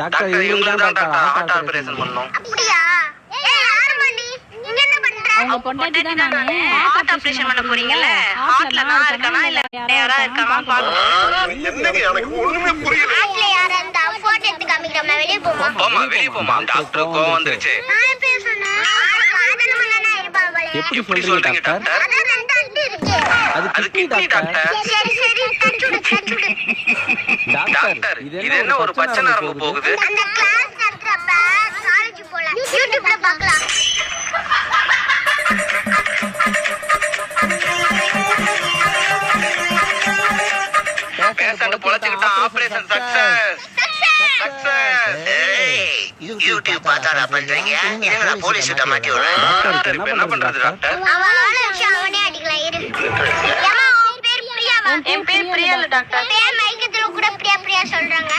Doctor இவங்களுக்கு தான் doctor heart operation பண்ணனும். அப்படியா? ஏய் யார் மணி? இங்க என்ன பண்ற? அவங்க பொண்டாட்டி தான் நானே. ஹார்ட் ஆபரேஷன் பண்ண போறீங்கல? ஹார்ட்ல நான் இருக்கனா இல்ல யாரா இருக்கமா பாருங்க. என்னங்க எனக்கு ஒண்ணுமே புரியல. ஹார்ட்ல யாரா இருந்தா போட்டோ எடுத்து காமிக்கிறோம். வெளிய போமா. போமா வெளிய போமா. டாக்டர் கோவம் வந்துருச்சு. நான் பேசணும். சாதாரணமானா இருப்பா போல. எப்படி சொல்றீங்க டாக்டர்? அதான் ரெண்டு இருக்கு. அது கிட்னி டாக்டர். சரி சரி தச்சுடு. டாக்டர் இது என்ன ஒரு பச்சை நரம்பு போகுது? அந்த கிளாஸ் நடத்துறப்ப காலேஜ் போலாம். யூடியூப்ல பார்க்கலாம். பேஷண்ட் பொளச்சிட்டா ஆபரேஷன் சக்சஸ். யூடியூப் பார்த்தாடா பண்றீங்க. என்னடா போலீஸ் கிட்ட மாட்டி விடுறேன். டாக்டர் என்ன பண்றது டாக்டர்? அவனால அவனே அடிக்கலாம் இரு. ஏமா உன் பேர் பிரியாவா? என் பேர் பிரியா இல்ல டாக்டர். பேர் மைக்கத்துல கூட பிரியா சொல்றாங்க.